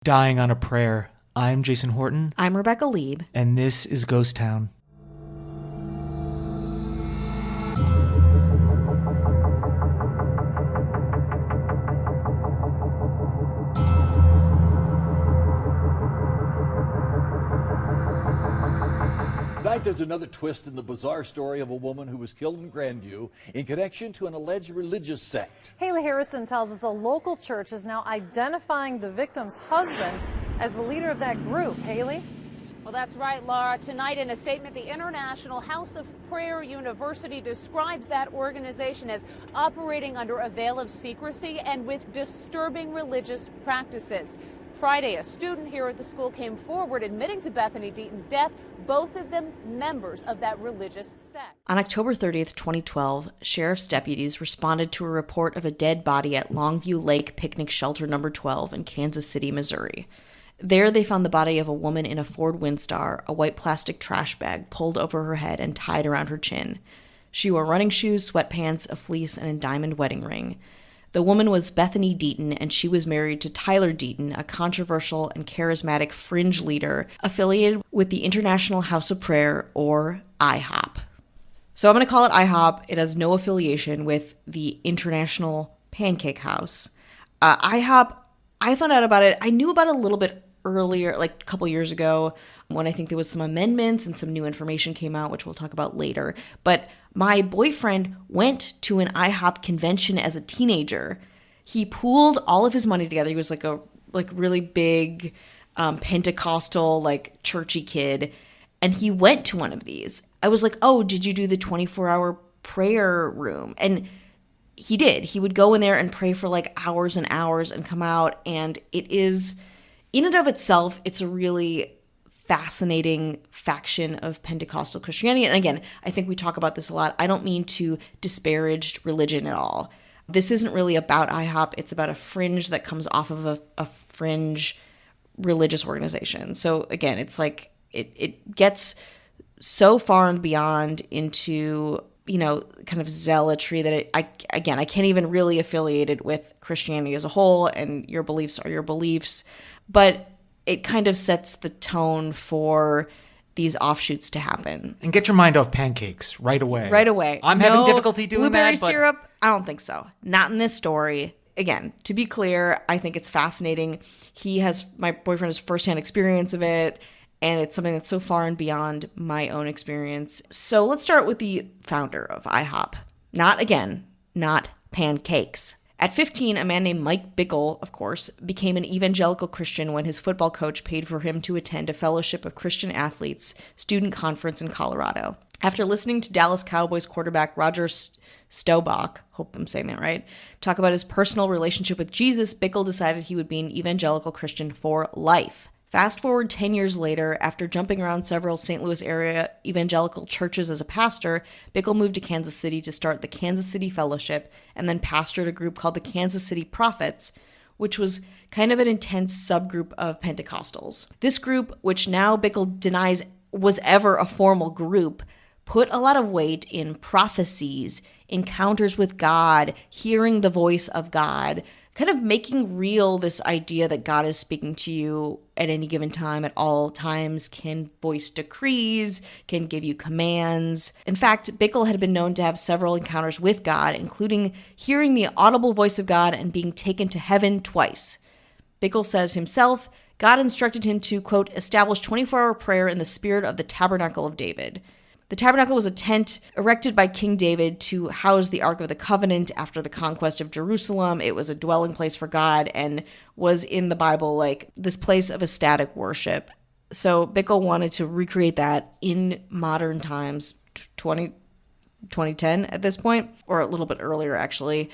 Dying on a Prayer. I'm Jason Horton. I'm Rebecca Lieb. And this is Ghost Town. Tonight, there's another twist in the bizarre story of a woman who was killed in Grandview in connection to an alleged religious sect. Haley Harrison tells us a local church is now identifying the victim's husband as the leader of that group. Haley? Well, that's right, Laura. Tonight, in a statement, the International House of Prayer University describes that organization as operating under a veil of secrecy and with disturbing religious practices. Friday, a student here at the school came forward admitting to Bethany Deaton's death, both of them members of that religious sect. On October 30th, 2012, sheriff's deputies responded to a report of a dead body at Longview Lake Picnic Shelter Number 12 in Kansas City, Missouri. There, they found the body of a woman in a Ford Windstar, a white plastic trash bag pulled over her head and tied around her chin. She wore running shoes, sweatpants, a fleece, and a diamond wedding ring. The woman was Bethany Deaton, and she was married to Tyler Deaton, a controversial and charismatic fringe leader affiliated with the International House of Prayer, or IHOP. So I'm going to call it IHOP. It has no affiliation with the International Pancake House. IHOP, I found out about it. I knew about it a little bit earlier, like a couple years ago, when I think there was some amendments and some new information came out, which we'll talk about later. But my boyfriend went to an IHOP convention as a teenager. He pooled all of his money together. He was like a really big Pentecostal, like churchy kid. And he went to one of these. I was like, oh, did you do the 24-hour prayer room? And he did. He would go in there and pray for like hours and hours and come out. And it is, in and of itself, it's a really fascinating faction of Pentecostal Christianity. And again, I think we talk about this a lot. I don't mean to disparage religion at all. This isn't really about IHOP. It's about a fringe that comes off of a fringe religious organization. So again, it's like it gets so far and beyond into, you know, kind of zealotry that I can't even really affiliate it with Christianity as a whole, and your beliefs are your beliefs. But it kind of sets the tone for these offshoots to happen. And get your mind off pancakes right away. Right away. I'm having difficulty doing blueberry that. Blueberry syrup? I don't think so. Not in this story. Again, to be clear, I think it's fascinating. My boyfriend has firsthand experience of it, and it's something that's so far and beyond my own experience. So let's start with the founder of IHOP. Not pancakes. At 15, a man named Mike Bickle, of course, became an evangelical Christian when his football coach paid for him to attend a Fellowship of Christian Athletes student conference in Colorado. After listening to Dallas Cowboys quarterback Roger Staubach, hope I'm saying that right, talk about his personal relationship with Jesus, Bickle decided he would be an evangelical Christian for life. Fast forward 10 years later, after jumping around several St. Louis area evangelical churches as a pastor, Bickle moved to Kansas City to start the Kansas City Fellowship and then pastored a group called the Kansas City Prophets, which was kind of an intense subgroup of Pentecostals. This group, which now Bickle denies was ever a formal group, put a lot of weight in prophecies, encounters with God, hearing the voice of God, kind of making real this idea that God is speaking to you at any given time, at all times, can voice decrees, can give you commands. In fact, Bickle had been known to have several encounters with God, including hearing the audible voice of God and being taken to heaven twice. Bickle says himself, God instructed him to, quote, establish 24-hour prayer in the spirit of the Tabernacle of David. The tabernacle was a tent erected by King David to house the Ark of the Covenant after the conquest of Jerusalem. It was a dwelling place for God and was in the Bible like this place of ecstatic worship. So Bickle wanted to recreate that in modern times, 2010 at this point, or a little bit earlier actually,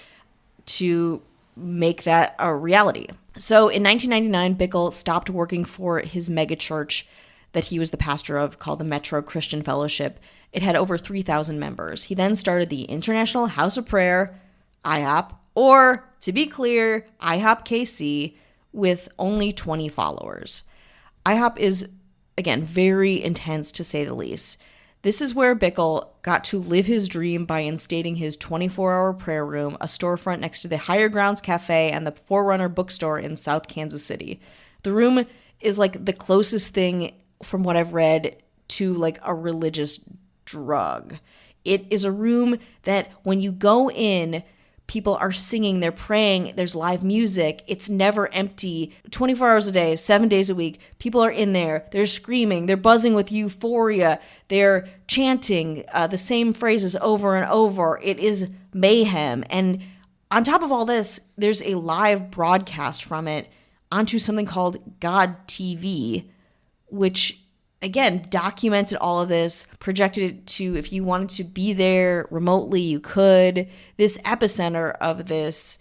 to make that a reality. So in 1999, Bickle stopped working for his megachurch that he was the pastor of, called the Metro Christian Fellowship. It had over 3,000 members. He then started the International House of Prayer, IHOP, or, to be clear, IHOPKC, with only 20 followers. IHOP is, again, very intense to say the least. This is where Bickle got to live his dream by instating his 24-hour prayer room, a storefront next to the Higher Grounds Cafe and the Forerunner bookstore in South Kansas City. The room is like the closest thing from what I've read to like a religious drug. It is a room that when you go in, people are singing, they're praying, there's live music. It's never empty. 24 hours a day, 7 days a week. People are in there. They're screaming. They're buzzing with euphoria. They're chanting the same phrases over and over. It is mayhem. And on top of all this, there's a live broadcast from it onto something called God TV, which again, documented all of this, projected it to, if you wanted to be there remotely, you could. This epicenter of this,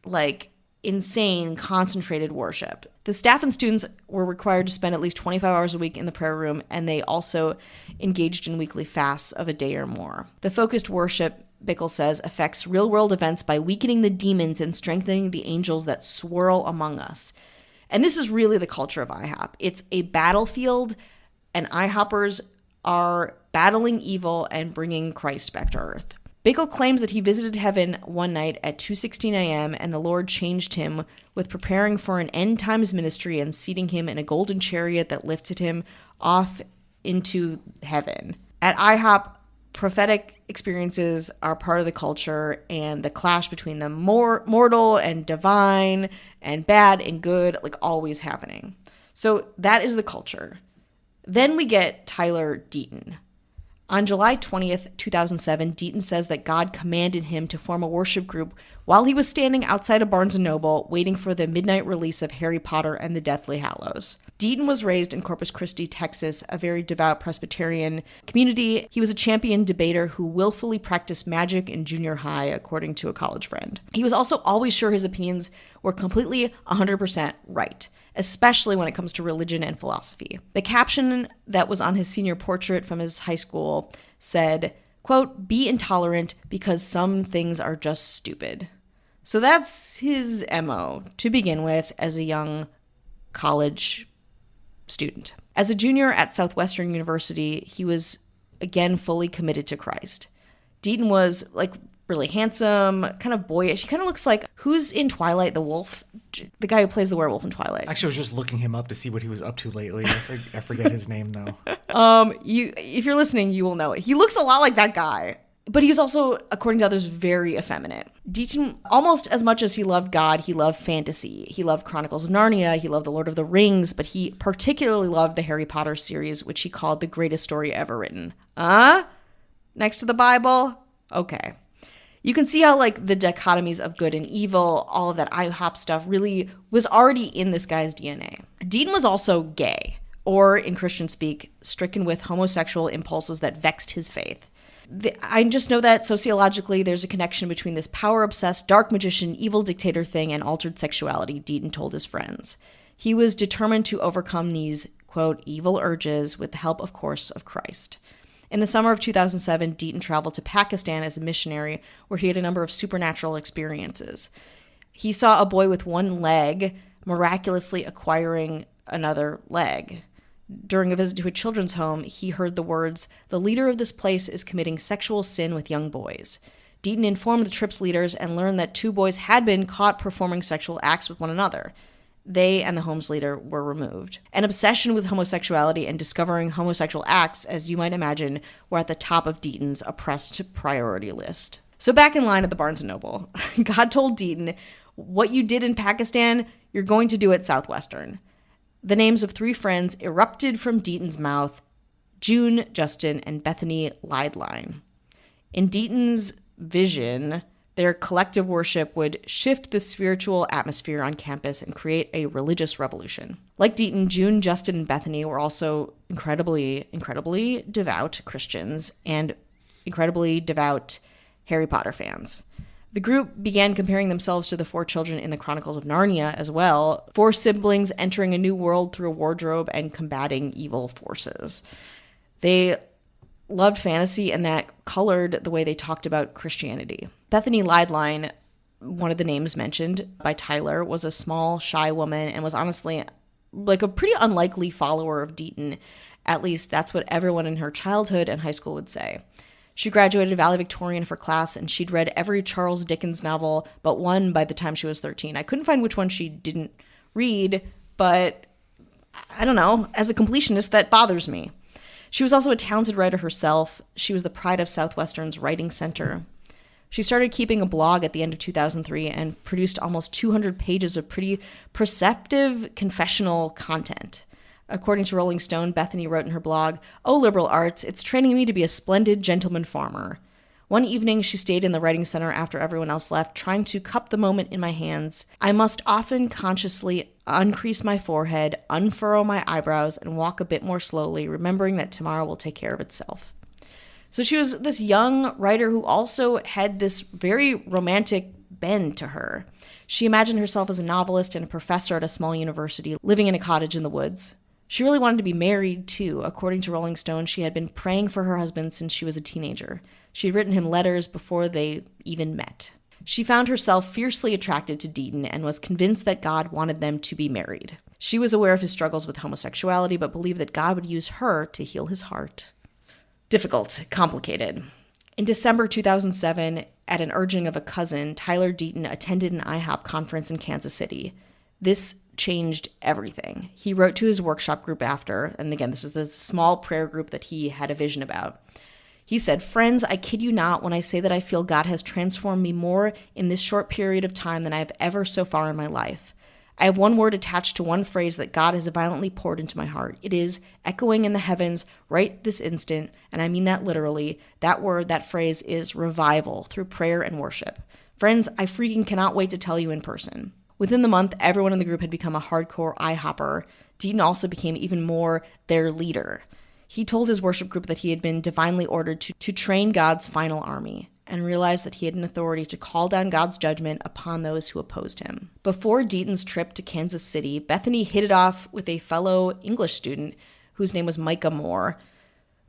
like, insane, concentrated worship. The staff and students were required to spend at least 25 hours a week in the prayer room, and they also engaged in weekly fasts of a day or more. The focused worship, Bickle says, affects real-world events by weakening the demons and strengthening the angels that swirl among us. And this is really the culture of IHOP. It's a battlefield, and IHOPers are battling evil and bringing Christ back to earth. Bickle claims that he visited heaven one night at 2:16 a.m. and the Lord changed him with preparing for an end times ministry and seating him in a golden chariot that lifted him off into heaven. At IHOP, prophetic experiences are part of the culture, and the clash between the mortal and divine and bad and good, like, always happening. So that is the culture. Then we get Tyler Deaton. On July 20th, 2007, Deaton says that God commanded him to form a worship group while he was standing outside of Barnes & Noble waiting for the midnight release of Harry Potter and the Deathly Hallows. Deaton was raised in Corpus Christi, Texas, a very devout Presbyterian community. He was a champion debater who willfully practiced magic in junior high, according to a college friend. He was also always sure his opinions were completely 100% right, especially when it comes to religion and philosophy. The caption that was on his senior portrait from his high school said, quote, "Be intolerant because some things are just stupid." So that's his MO to begin with as a young college student. As a junior at Southwestern University, he was again fully committed to Christ. Deaton was like really handsome, kind of boyish. He kind of looks like, who's in Twilight, the wolf? The guy who plays the werewolf in Twilight. Actually, I was just looking him up to see what he was up to lately. I forget his name, though. If you're listening, you will know it. He looks a lot like that guy. But he was also, according to others, very effeminate. Deaton, almost as much as he loved God, he loved fantasy. He loved Chronicles of Narnia, he loved The Lord of the Rings, but he particularly loved the Harry Potter series, which he called the greatest story ever written. Next to the Bible? Okay. You can see how, like, the dichotomies of good and evil, all of that IHOP stuff really was already in this guy's DNA. Deaton was also gay, or in Christian speak, stricken with homosexual impulses that vexed his faith. I just know that sociologically there's a connection between this power-obsessed, dark magician, evil dictator thing and altered sexuality, Deaton told his friends. He was determined to overcome these, quote, evil urges with the help, of course, of Christ. In the summer of 2007, Deaton traveled to Pakistan as a missionary, where he had a number of supernatural experiences. He saw a boy with one leg miraculously acquiring another leg. During a visit to a children's home, he heard the words, "The leader of this place is committing sexual sin with young boys." Deaton informed the trip's leaders and learned that 2 boys had been caught performing sexual acts with one another. They and the home's leader were removed. An obsession with homosexuality and discovering homosexual acts, as you might imagine, were at the top of Deaton's oppressed priority list. So back in line at the Barnes & Noble, God told Deaton, what you did in Pakistan, you're going to do at Southwestern. The names of 3 friends erupted from Deaton's mouth: June, Justin, and Bethany Lideline. In Deaton's vision, their collective worship would shift the spiritual atmosphere on campus and create a religious revolution. Like Deaton, June, Justin, and Bethany were also incredibly devout Christians and incredibly devout Harry Potter fans. The group began comparing themselves to the 4 children in the Chronicles of Narnia as well, 4 siblings entering a new world through a wardrobe and combating evil forces. They loved fantasy, and that colored the way they talked about Christianity. Bethany Lideline, one of the names mentioned by Tyler, was a small, shy woman and was honestly like a pretty unlikely follower of Deaton. At least that's what everyone in her childhood and high school would say. She graduated valedictorian for class, and she'd read every Charles Dickens novel but one by the time she was 13. I couldn't find which one she didn't read, but I don't know, as a completionist, that bothers me. She was also a talented writer herself. She was the pride of Southwestern's Writing Center. She started keeping a blog at the end of 2003 and produced almost 200 pages of pretty perceptive confessional content. According to Rolling Stone, Bethany wrote in her blog, "Oh, liberal arts, it's training me to be a splendid gentleman farmer." One evening, she stayed in the writing center after everyone else left, trying to cup the moment in my hands. I must often consciously uncrease my forehead, unfurrow my eyebrows, and walk a bit more slowly, remembering that tomorrow will take care of itself. So she was this young writer who also had this very romantic bend to her. She imagined herself as a novelist and a professor at a small university, living in a cottage in the woods. She really wanted to be married, too. According to Rolling Stone, she had been praying for her husband since she was a teenager. She had written him letters before they even met. She found herself fiercely attracted to Deaton and was convinced that God wanted them to be married. She was aware of his struggles with homosexuality, but believed that God would use her to heal his heart. Difficult, complicated. In December 2007, at an urging of a cousin, Tyler Deaton attended an IHOP conference in Kansas City. This changed everything. He wrote to his workshop group after, and again, this is the small prayer group that he had a vision about. He said, "Friends, I kid you not when I say that I feel God has transformed me more in this short period of time than I have ever so far in my life. I have one word attached to one phrase that God has violently poured into my heart. It is echoing in the heavens right this instant, and I mean that literally. That word, that phrase is revival through prayer and worship. Friends, I freaking cannot wait to tell you in person." Within the month, everyone in the group had become a hardcore IHOPper. Deaton also became even more their leader. He told his worship group that he had been divinely ordered to train God's final army, and realized that he had an authority to call down God's judgment upon those who opposed him. Before Deaton's trip to Kansas City, Bethany hit it off with a fellow English student whose name was Micah Moore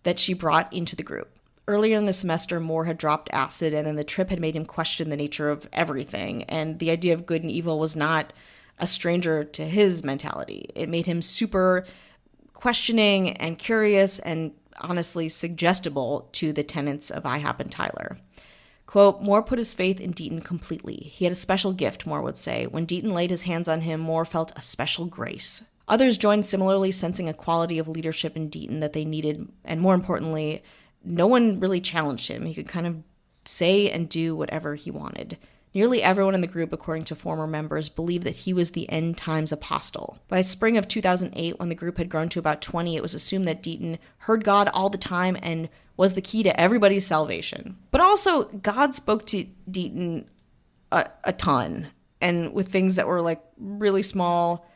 that she brought into the group. Earlier in the semester, Moore had dropped acid, and then the trip had made him question the nature of everything, and the idea of good and evil was not a stranger to his mentality. It made him super questioning and curious and honestly suggestible to the tenets of IHOP and Tyler. Quote, Moore put his faith in Deaton completely. He had a special gift, Moore would say. When Deaton laid his hands on him, Moore felt a special grace. Others joined similarly, sensing a quality of leadership in Deaton that they needed, and more importantly, no one really challenged him. He could kind of say and do whatever he wanted. Nearly everyone in the group, according to former members, believed that he was the end times apostle. By spring of 2008, when the group had grown to about 20, it was assumed that Deaton heard God all the time and was the key to everybody's salvation. But also, God spoke to Deaton a ton, and with things that were like really small,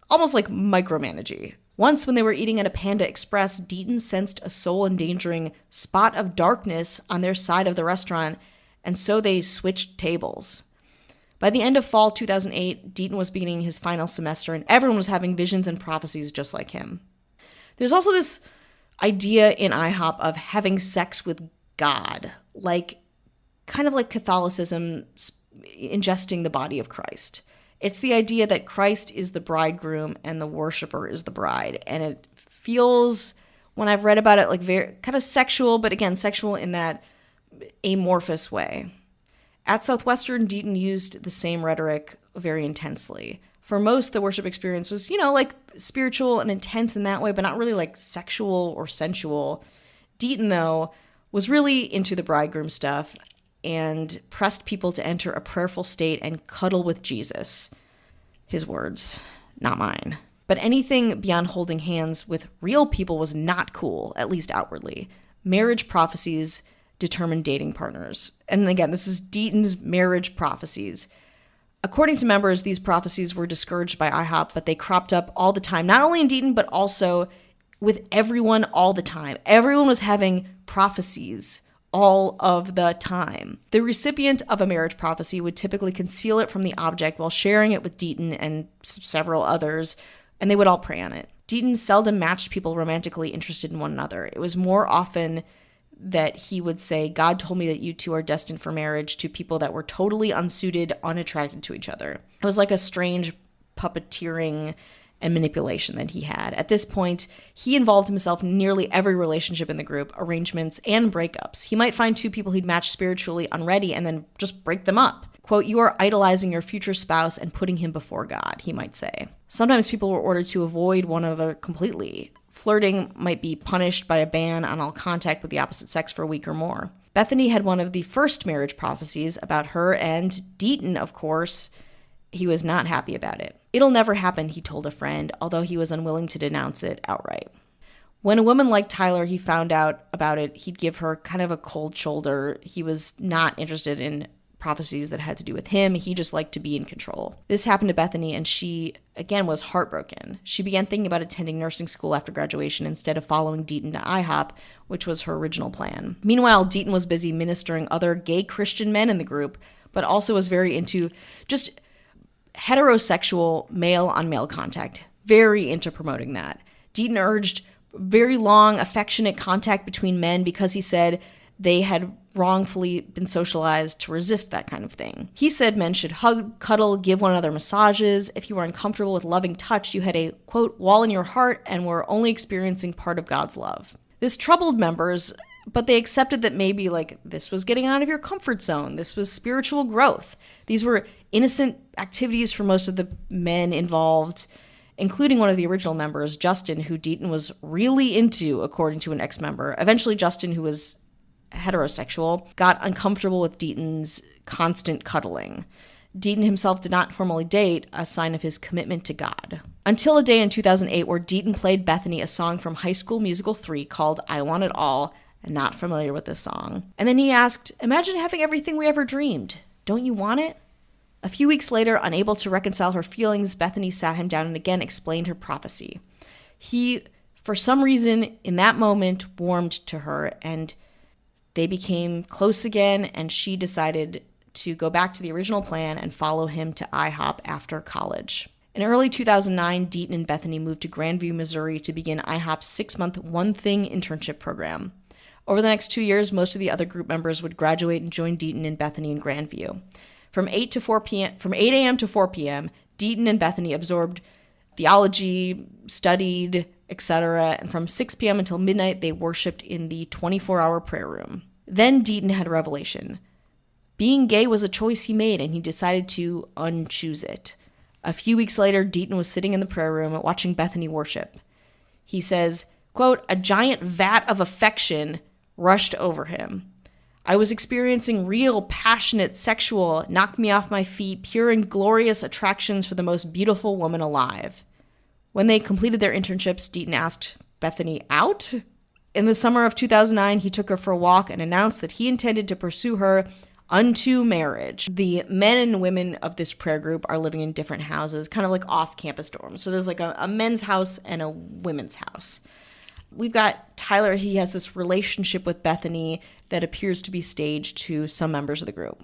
almost like micromanaging. Once, when they were eating at a Panda Express, Deaton sensed a soul-endangering spot of darkness on their side of the restaurant, and so they switched tables. By the end of fall 2008, Deaton was beginning his final semester, and everyone was having visions and prophecies just like him. There's also this idea in IHOP of having sex with God, kind of like Catholicism ingesting the body of Christ. It's the idea that Christ is the bridegroom and the worshiper is the bride. And it feels, when I've read about it, like very kind of sexual, but again, sexual in that amorphous way. At Southwestern, Deaton used the same rhetoric very intensely. For most, the worship experience was, like spiritual and intense in that way, but not really like sexual or sensual. Deaton, though, was really into the bridegroom stuff and pressed people to enter a prayerful state and cuddle with Jesus. His words, not mine. But anything beyond holding hands with real people was not cool, at least outwardly. Marriage prophecies determined dating partners. And again, this is Deaton's marriage prophecies. According to members, these prophecies were discouraged by IHOP, but they cropped up all the time, not only in Deaton, but also with everyone all the time. Everyone was having prophecies all of the time. The recipient of a marriage prophecy would typically conceal it from the object while sharing it with Deaton and several others, and they would all pray on it. Deaton seldom matched people romantically interested in one another. It was more often that he would say, God told me that you two are destined for marriage, to people that were totally unsuited, unattracted to each other. It was like a strange puppeteering and manipulation that he had. At this point, he involved himself in nearly every relationship in the group, arrangements and breakups. He might find two people he'd matched spiritually unready and then just break them up. Quote, "You are idolizing your future spouse and putting him before God," he might say. Sometimes people were ordered to avoid one another completely. Flirting might be punished by a ban on all contact with the opposite sex for a week or more. Bethany had one of the first marriage prophecies about her, and Deaton, of course, he was not happy about it. "It'll never happen," he told a friend, although he was unwilling to denounce it outright. When a woman like Tyler, he found out about it, he'd give her kind of a cold shoulder. He was not interested in prophecies that had to do with him. He just liked to be in control. This happened to Bethany, and she, again, was heartbroken. She began thinking about attending nursing school after graduation instead of following Deaton to IHOP, which was her original plan. Meanwhile, Deaton was busy ministering other gay Christian men in the group, but also was very into just heterosexual male-on-male contact, very into promoting that. Deaton urged very long, affectionate contact between men because he said they had wrongfully been socialized to resist that kind of thing. He said men should hug, cuddle, give one another massages. If you were uncomfortable with loving touch, you had a, quote, wall in your heart and were only experiencing part of God's love. This troubled members, but they accepted that maybe, like, this was getting out of your comfort zone. This was spiritual growth. These were innocent activities for most of the men involved, including one of the original members, Justin, who Deaton was really into, according to an ex-member. Eventually, Justin, who was heterosexual, got uncomfortable with Deaton's constant cuddling. Deaton himself did not formally date, a sign of his commitment to God. Until a day in 2008 where Deaton played Bethany a song from High School Musical 3 called "I Want It All," and not familiar with this song. And then he asked, "Imagine having everything we ever dreamed. Don't you want it?" A few weeks later, unable to reconcile her feelings, Bethany sat him down and again explained her prophecy. He, for some reason, in that moment, warmed to her, and they became close again, and she decided to go back to the original plan and follow him to IHOP after college. In early 2009, Deaton and Bethany moved to Grandview, Missouri to begin IHOP's 6-month One Thing internship program. Over the next 2 years, most of the other group members would graduate and join Deaton and Bethany in Grandview. From 8 a.m. to 4 p.m., Deaton and Bethany absorbed theology, studied, etc., and from 6 p.m. until midnight, they worshipped in the 24-hour prayer room. Then Deaton had a revelation. Being gay was a choice he made, and he decided to unchoose it. A few weeks later, Deaton was sitting in the prayer room watching Bethany worship. He says, quote, "A giant vat of affection rushed over him. I was experiencing real, passionate, sexual, knock me off my feet, pure and glorious attractions for the most beautiful woman alive." When they completed their internships, Deaton asked Bethany out. In the summer of 2009, he took her for a walk and announced that he intended to pursue her unto marriage. The men and women of this prayer group are living in different houses, kind of like off-campus dorms. So there's like a men's house and a women's house. We've got Tyler. He has this relationship with Bethany that appears to be staged to some members of the group.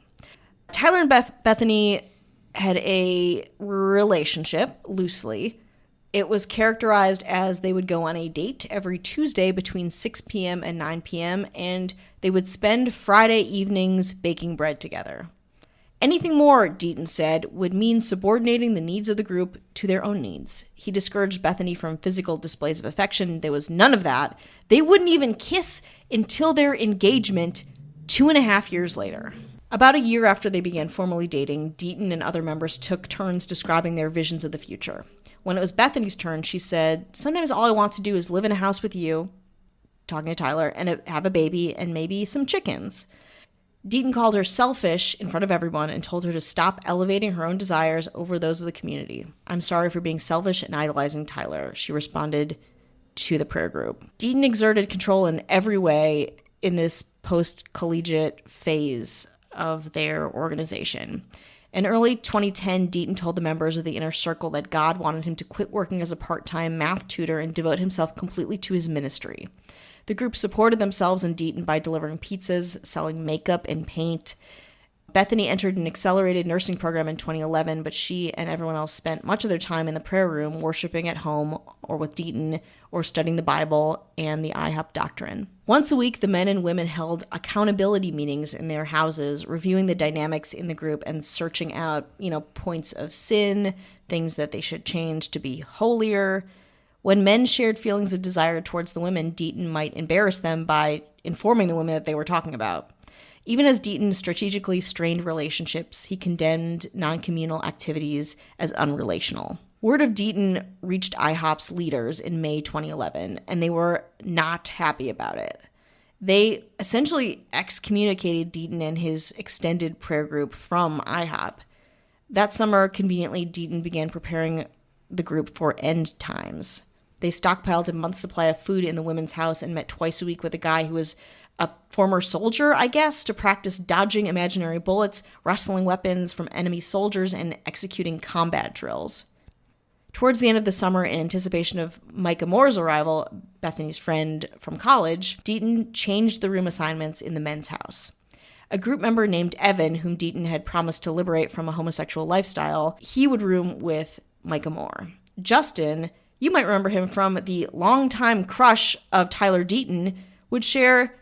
Tyler and Bethany had a relationship, loosely. It was characterized as they would go on a date every Tuesday between 6 p.m. and 9 p.m., and they would spend Friday evenings baking bread together. Anything more, Deaton said, would mean subordinating the needs of the group to their own needs. He discouraged Bethany from physical displays of affection. There was none of that. They wouldn't even kiss until their engagement 2.5 years later. About a year after they began formally dating, Deaton and other members took turns describing their visions of the future. When it was Bethany's turn, she said, "Sometimes all I want to do is live in a house with you," talking to Tyler, "and have a baby and maybe some chickens." Deaton called her selfish in front of everyone and told her to stop elevating her own desires over those of the community. "I'm sorry for being selfish and idolizing Tyler," she responded to the prayer group. Deaton exerted control in every way in this post-collegiate phase of their organization. In early 2010, Deaton told the members of the inner circle that God wanted him to quit working as a part-time math tutor and devote himself completely to his ministry. The group supported themselves and Deaton by delivering pizzas, selling makeup and paint. Bethany entered an accelerated nursing program in 2011, but she and everyone else spent much of their time in the prayer room, worshiping at home or with Deaton, or studying the Bible and the IHOP doctrine. Once a week, the men and women held accountability meetings in their houses, reviewing the dynamics in the group and searching out, points of sin, things that they should change to be holier. When men shared feelings of desire towards the women, Deaton might embarrass them by informing the women that they were talking about. Even as Deaton strategically strained relationships, he condemned non-communal activities as unrelational. Word of Deaton reached IHOP's leaders in May 2011, and they were not happy about it. They essentially excommunicated Deaton and his extended prayer group from IHOP. That summer, conveniently, Deaton began preparing the group for end times. They stockpiled a month's supply of food in the women's house and met twice a week with a guy who was a former soldier, I guess, to practice dodging imaginary bullets, wresting weapons from enemy soldiers, and executing combat drills. Towards the end of the summer, in anticipation of Micah Moore's arrival, Bethany's friend from college, Deaton changed the room assignments in the men's house. A group member named Evan, whom Deaton had promised to liberate from a homosexual lifestyle, he would room with Micah Moore. Justin, you might remember him from the longtime crush of Tyler Deaton, would share,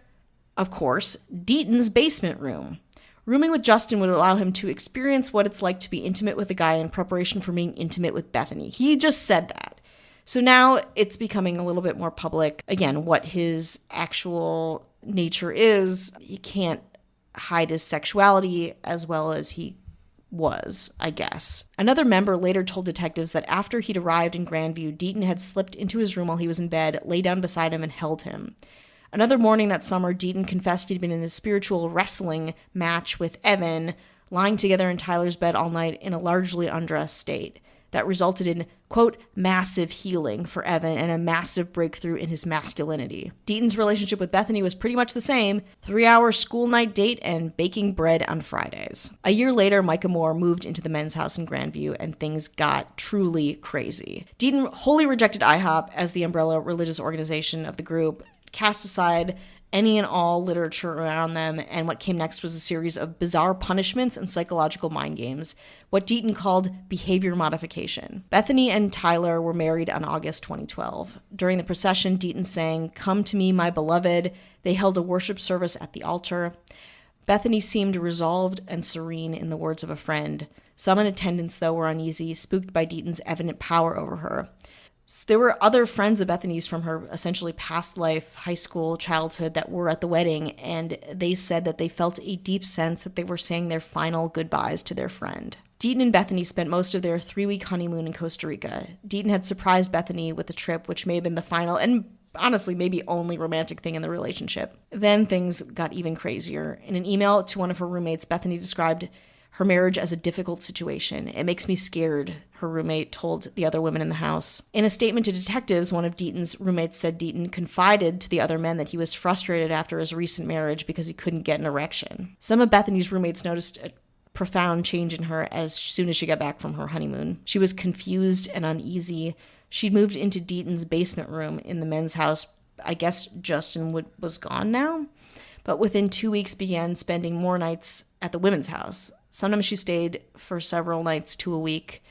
of course, Deaton's basement room. Rooming with Justin would allow him to experience what it's like to be intimate with a guy in preparation for being intimate with Bethany. He just said that. So now it's becoming a little bit more public. Again, what his actual nature is. He can't hide his sexuality as well as he was, I guess. Another member later told detectives that after he'd arrived in Grandview, Deaton had slipped into his room while he was in bed, lay down beside him, and held him. Another morning that summer, Deaton confessed he'd been in a spiritual wrestling match with Evan, lying together in Tyler's bed all night in a largely undressed state. That resulted in, quote, massive healing for Evan and a massive breakthrough in his masculinity. Deaton's relationship with Bethany was pretty much the same, 3-hour school night date and baking bread on Fridays. A year later, Micah Moore moved into the men's house in Grandview, and things got truly crazy. Deaton wholly rejected IHOP as the umbrella religious organization of the group, cast aside any and all literature around them, and what came next was a series of bizarre punishments and psychological mind games, what Deaton called behavior modification. Bethany and Tyler were married on August 2012. During the procession, Deaton sang, "Come to me, my beloved." They held a worship service at the altar. Bethany seemed resolved and serene, in the words of a friend. Some in attendance, though, were uneasy, spooked by Deaton's evident power over her. There were other friends of Bethany's from her essentially past life, high school, childhood, that were at the wedding, and they said that they felt a deep sense that they were saying their final goodbyes to their friend. Deaton and Bethany spent most of their 3-week honeymoon in Costa Rica. Deaton had surprised Bethany with a trip, which may have been the final and honestly maybe only romantic thing in the relationship. Then things got even crazier. In an email to one of her roommates, Bethany described her marriage as a difficult situation. "It makes me scared," her roommate told the other women in the house. In a statement to detectives, one of Deaton's roommates said Deaton confided to the other men that he was frustrated after his recent marriage because he couldn't get an erection. Some of Bethany's roommates noticed a profound change in her as soon as she got back from her honeymoon. She was confused and uneasy. She'd moved into Deaton's basement room in the men's house. I guess Justin was gone now, but within 2 weeks began spending more nights at the women's house. Sometimes she stayed for several nights to a week.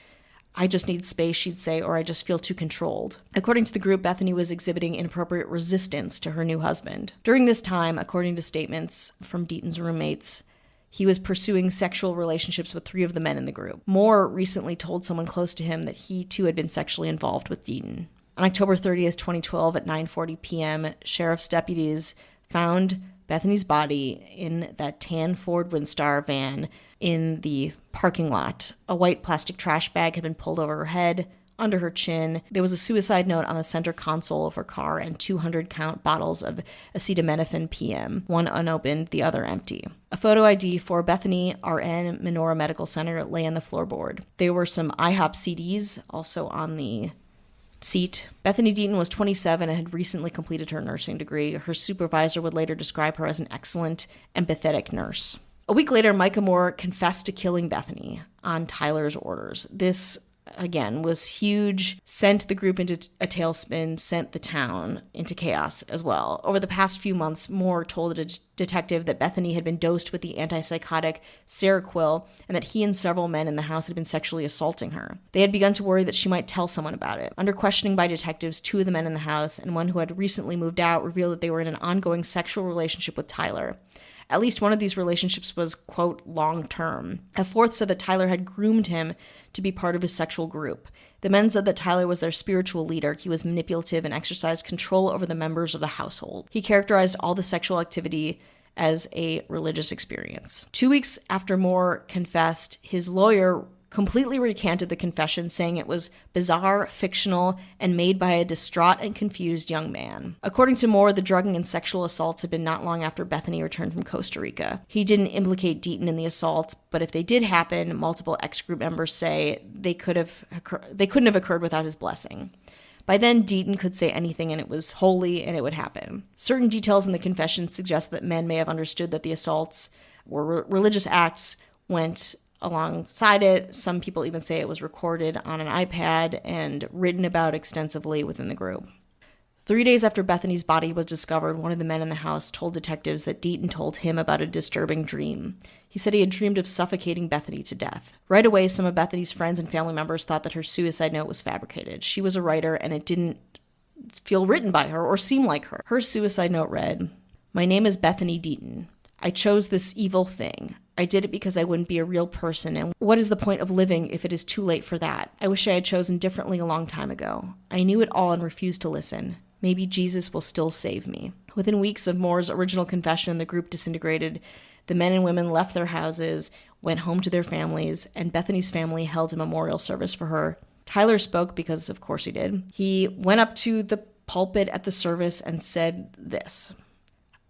"I just need space," she'd say, or "I just feel too controlled." According to the group, Bethany was exhibiting inappropriate resistance to her new husband. During this time, according to statements from Deaton's roommates, he was pursuing sexual relationships with 3 of the men in the group. Moore recently told someone close to him that he too had been sexually involved with Deaton. On October 30th, 2012, at 9:40 p.m., sheriff's deputies found Bethany's body in that tan Ford Windstar van in the parking lot. A white plastic trash bag had been pulled over her head, under her chin. There was a suicide note on the center console of her car and 200-count bottles of acetaminophen PM, one unopened, the other empty. A photo ID for Bethany RN Menorah Medical Center lay on the floorboard. There were some IHOP CDs also on the seat. Bethany Deaton was 27 and had recently completed her nursing degree. Her supervisor would later describe her as an excellent, empathetic nurse. A week later, Micah Moore confessed to killing Bethany on Tyler's orders. This, again, was huge, sent the group into a tailspin, sent the town into chaos as well. Over the past few months, Moore told a detective that Bethany had been dosed with the antipsychotic Seroquel and that he and several men in the house had been sexually assaulting her. They had begun to worry that she might tell someone about it. Under questioning by detectives, 2 of the men in the house and one who had recently moved out revealed that they were in an ongoing sexual relationship with Tyler. At least one of these relationships was, quote, long-term. A fourth said that Tyler had groomed him to be part of his sexual group. The men said that Tyler was their spiritual leader. He was manipulative and exercised control over the members of the household. He characterized all the sexual activity as a religious experience. 2 weeks after Moore confessed, his lawyer completely recanted the confession, saying it was bizarre, fictional, and made by a distraught and confused young man. According to Moore, the drugging and sexual assaults had been not long after Bethany returned from Costa Rica. He didn't implicate Deaton in the assaults, but if they did happen, multiple ex-group members say they couldn't have occurred without his blessing. By then, Deaton could say anything and it was holy and it would happen. Certain details in the confession suggest that men may have understood that the assaults were religious acts, went alongside it. Some people even say it was recorded on an iPad and written about extensively within the group. 3 days after Bethany's body was discovered, one of the men in the house told detectives that Deaton told him about a disturbing dream. He said he had dreamed of suffocating Bethany to death. Right away, some of Bethany's friends and family members thought that her suicide note was fabricated. She was a writer, and it didn't feel written by her or seem like her. Her suicide note read, "My name is Bethany Deaton. I chose this evil thing. I did it because I wouldn't be a real person, and what is the point of living if it is too late for that? I wish I had chosen differently a long time ago. I knew it all and refused to listen. Maybe Jesus will still save me." Within weeks of Moore's original confession, the group disintegrated. The men and women left their houses, went home to their families, and Bethany's family held a memorial service for her. Tyler spoke because, of course, he did. He went up to the pulpit at the service and said this: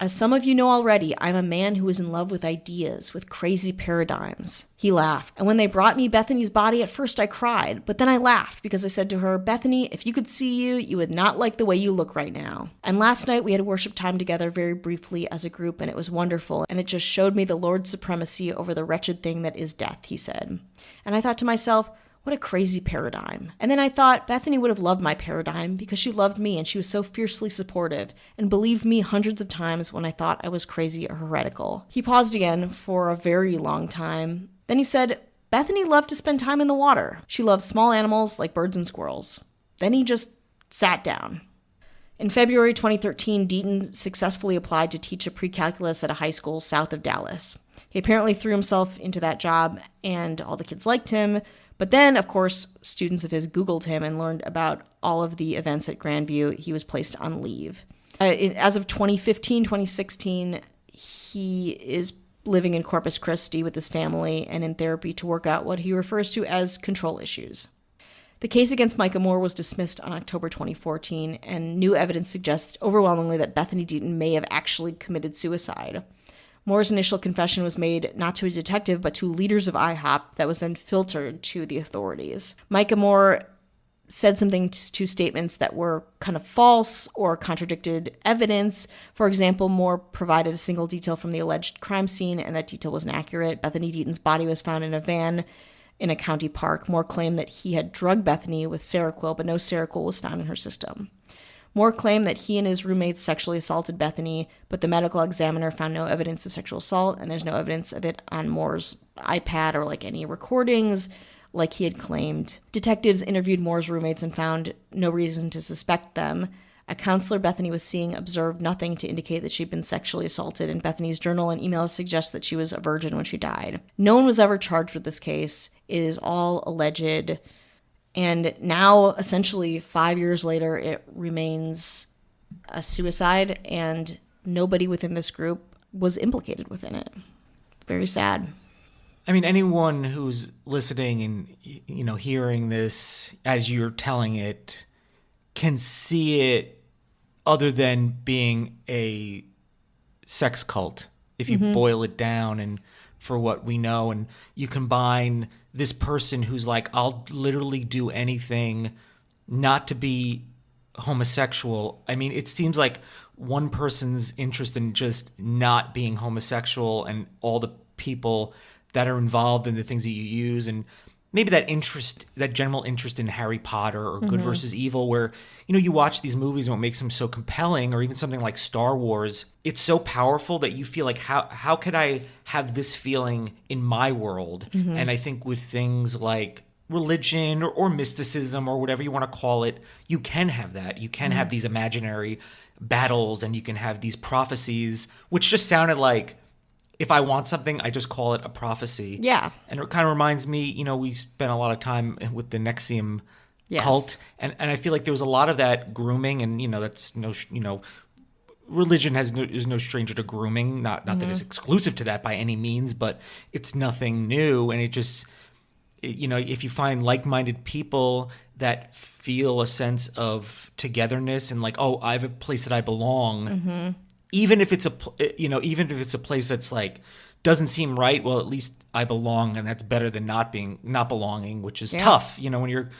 "As some of you know already, I'm a man who is in love with ideas, with crazy paradigms." He laughed. "And when they brought me Bethany's body, at first I cried, but then I laughed because I said to her, 'Bethany, if you could see you, you would not like the way you look right now.' And last night we had worship time together very briefly as a group, and it was wonderful, and it just showed me the Lord's supremacy over the wretched thing that is death," he said. And I thought to myself, what a crazy paradigm. And then I thought Bethany would have loved my paradigm because she loved me and she was so fiercely supportive and believed me hundreds of times when I thought I was crazy or heretical. He paused again for a very long time. Then he said, "Bethany loved to spend time in the water. She loved small animals like birds and squirrels." Then he just sat down. In February 2013, Deaton successfully applied to teach a pre-calculus at a high school south of Dallas. He apparently threw himself into that job and all the kids liked him. But then, of course, students of his Googled him and learned about all of the events at Grandview. He was placed on leave. As of 2015, 2016, he is living in Corpus Christi with his family and in therapy to work out what he refers to as control issues. The case against Micah Moore was dismissed on October 2014, and new evidence suggests overwhelmingly that Bethany Deaton may have actually committed suicide. Moore's initial confession was made not to a detective, but to leaders of IHOP that was then filtered to the authorities. Micah Moore said something to statements that were kind of false or contradicted evidence. For example, Moore provided a single detail from the alleged crime scene, and that detail was inaccurate. Bethany Deaton's body was found in a van in a county park. Moore claimed that he had drugged Bethany with Seroquel, but no Seroquel was found in her system. Moore claimed that he and his roommates sexually assaulted Bethany, but the medical examiner found no evidence of sexual assault, and there's no evidence of it on Moore's iPad or like any recordings like he had claimed. Detectives interviewed Moore's roommates and found no reason to suspect them. A counselor Bethany was seeing observed nothing to indicate that she'd been sexually assaulted, and Bethany's journal and emails suggest that she was a virgin when she died. No one was ever charged with this case. It is all alleged. And now, essentially 5 years later, it remains a suicide, and nobody within this group was implicated within it. Very sad. I mean, anyone who's listening and, hearing this as you're telling it can see it other than being a sex cult. If you boil it down and for what we know, and you combine this person who's like, I'll literally do anything not to be homosexual. I mean, it seems like one person's interest in just not being homosexual and all the people that are involved in the things that you use, and maybe that interest, that general interest in Harry Potter or good versus evil, where, you watch these movies and what makes them so compelling, or even something like Star Wars, it's so powerful that you feel like, how could I have this feeling in my world? And I think with things like religion or mysticism or whatever you want to call it, you can have that. You can have these imaginary battles, and you can have these prophecies, which just sounded like, if I want something, I just call it a prophecy. Yeah. And it kind of reminds me, we spent a lot of time with the Nexium cult. And I feel like there was a lot of that grooming, and, that's, religion is no stranger to grooming. Not that it's exclusive to that by any means, but it's nothing new. And it just, if you find like-minded people that feel a sense of togetherness and like, oh, I have a place that I belong, even if it's a place that's like doesn't seem right, well, at least I belong, and that's better than not belonging, which is tough. When you're,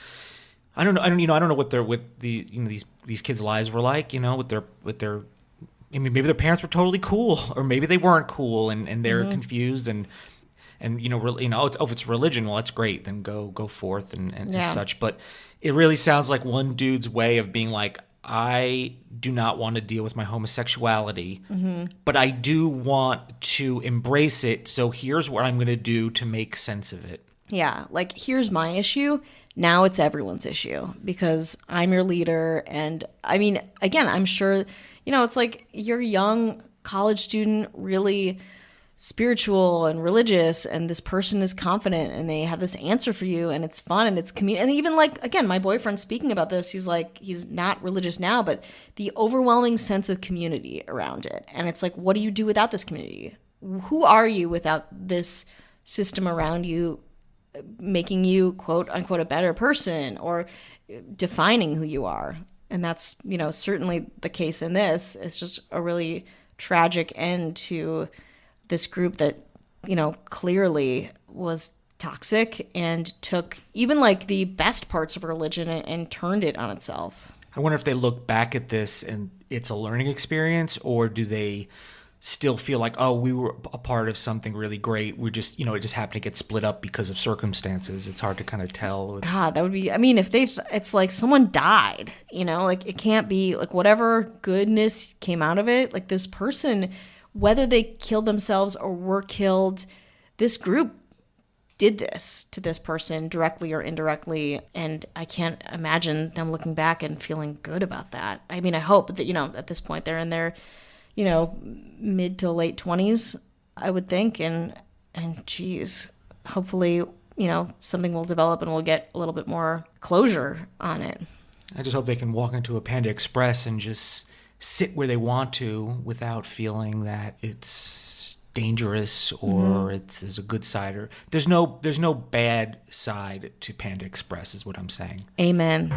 I don't know what these kids' lives were like. With their. I mean, maybe their parents were totally cool, or maybe they weren't cool, and they're confused, and if it's religion, well, that's great. Then go forth and such. But it really sounds like one dude's way of being like, I do not want to deal with my homosexuality, but I do want to embrace it. So here's what I'm going to do to make sense of it. Yeah, like here's my issue. Now it's everyone's issue because I'm your leader. And I mean, again, I'm sure, it's like you're a young college student, really spiritual and religious, and this person is confident and they have this answer for you, and it's fun and it's and even like, again, my boyfriend speaking about this, he's like, he's not religious now, but the overwhelming sense of community around it. And it's like, what do you do without this community? Who are you without this system around you making you, quote unquote, a better person or defining who you are? And that's, certainly the case in this. It's just a really tragic end to this group that, clearly was toxic and took even like the best parts of religion and turned it on itself. I wonder if they look back at this and it's a learning experience, or do they still feel like, oh, we were a part of something really great. We're just, it just happened to get split up because of circumstances. It's hard to kind of tell. God, that would be, I mean, if it's like someone died, like it can't be like whatever goodness came out of it, like this person, whether they killed themselves or were killed, this group did this to this person directly or indirectly. And I can't imagine them looking back and feeling good about that. I mean, I hope that, at this point they're in their, mid to late 20s, I would think. And geez, hopefully, something will develop and we'll get a little bit more closure on it. I just hope they can walk into a Panda Express and just sit where they want to without feeling that it's dangerous or there's a good side, or there's no bad side to Panda Express is what I'm saying. Amen.